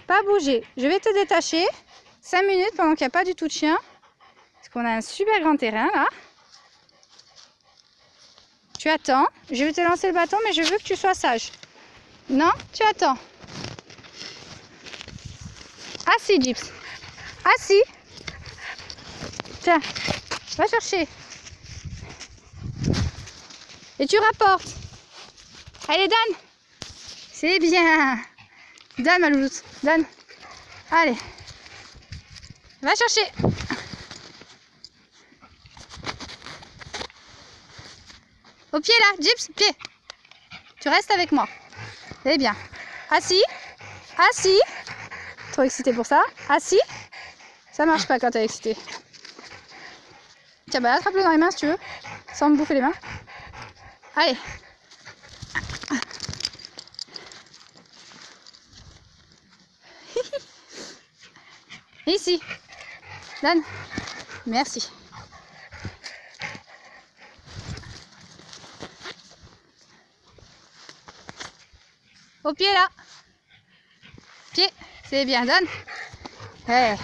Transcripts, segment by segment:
pas bouger. Je vais te détacher 5 minutes pendant qu'il n'y a pas du tout de chien. Parce qu'on a un super grand terrain là. Tu attends. Je vais te lancer le bâton, mais je veux que tu sois sage. Non, tu attends. Assis, Gyps. Assis. Tiens, va chercher. Et tu rapportes. Allez, donne. C'est bien. Donne, ma louloute. Donne. Allez. Va chercher. Au pied, là. Gyps, pied. Tu restes avec moi. C'est bien. Assis. Assis. Trop excité pour ça. Assis. Ça marche pas quand t'es excité. Tiens, bah attrape-le dans les mains si tu veux. Sans me bouffer les mains. Allez. Ici. Donne. Merci. Au pied là. Pied. C'est bien. Donne. Ouais.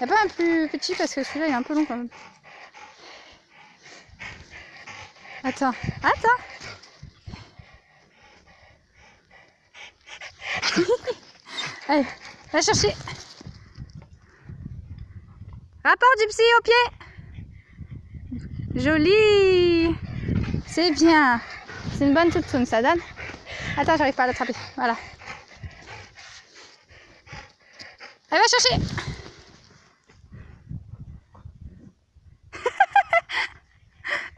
Il n'y a pas un plus petit parce que celui-là il est un peu long quand même. Attends. Attends. Allez. Va chercher. Rapport Gypsy au pied. Joli. C'est bien. C'est une bonne toutoune, ça donne. Attends, j'arrive pas à l'attraper. Voilà. Allez, va chercher.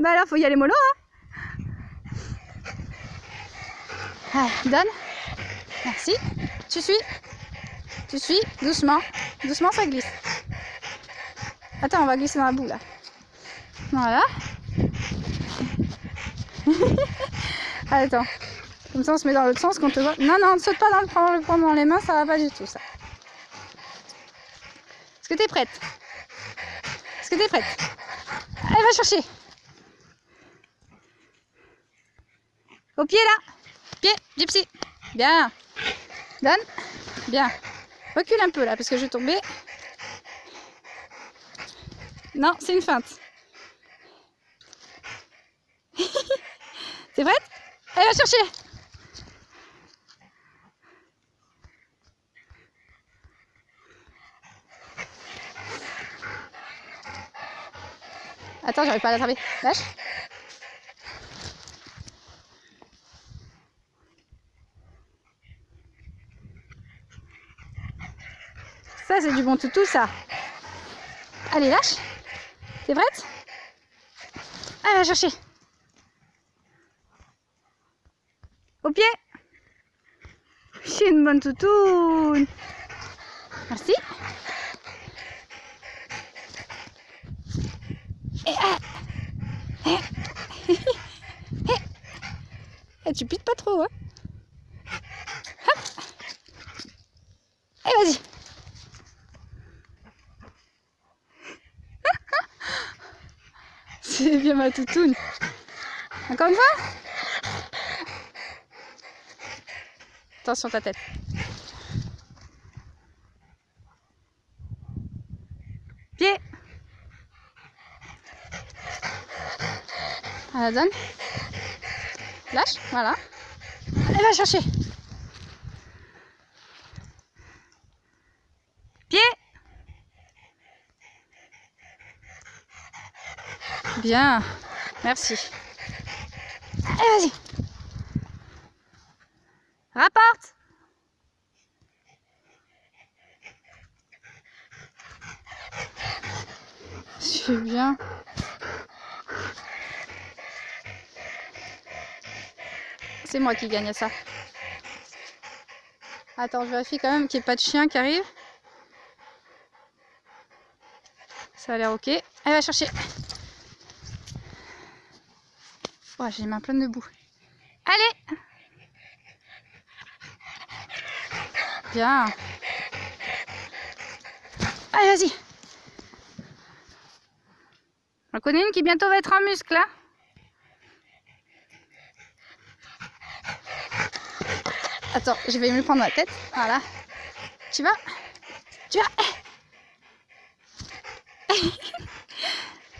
Bah alors, faut y aller mollo, hein. Allez, donne. Merci. Tu suis. Tu suis. Doucement. Doucement, ça glisse. Attends, on va glisser dans la boue là. Voilà. Attends. Comme ça on se met dans l'autre sens qu'on te voit. Non, non, ne saute pas dans le prendre dans les mains, ça va pas du tout ça. Est-ce que tu es prête? Est-ce que tu es prête? Allez, va chercher. Au pied là. Pied, Gypsy. Bien. Donne. Bien. Recule un peu là parce que je vais tomber. Non, c'est une feinte. C'est prête? Allez, va chercher. Attends, j'arrive pas à l'attraper. Lâche. Ça, c'est du bon toutou, ça. Allez, lâche. T'es prête? Allez, va chercher. Au pied. C'est une bonne toutoune. Merci. Et tu piques pas trop, hein? Hop. Et vas-y. C'est bien ma toutoune. Encore une fois? Attention ta tête. Pied. À la donne. Lâche, voilà. Allez, va chercher. Pied. Bien. Merci. Allez, vas-y. Rapporte. C'est bien. C'est moi qui gagne à ça. Attends, je vérifie quand même qu'il n'y ait pas de chien qui arrive. Ça a l'air ok. Allez, va chercher. Oh, j'ai les mains pleines de boue. Allez. Bien. Allez, vas-y. J'en connais une qui bientôt va être en muscle, là. Attends, je vais me prendre la tête. Voilà. tu vas.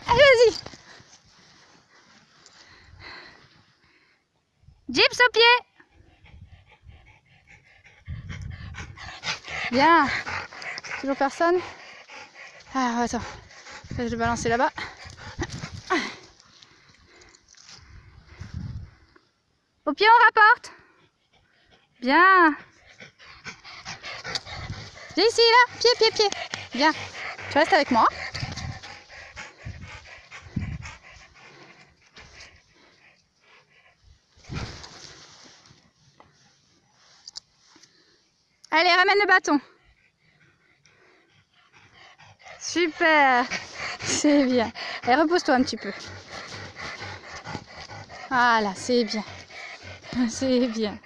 Allez, vas-y. Gyps au pied. Bien. Toujours personne. Ah, attends. Je vais balancer là-bas. Au pied, on rapporte. Bien. Viens ici, là. Pied. Bien. Tu restes avec moi. Allez, ramène le bâton. Super. C'est bien. Et repose-toi un petit peu. Voilà, c'est bien. C'est bien.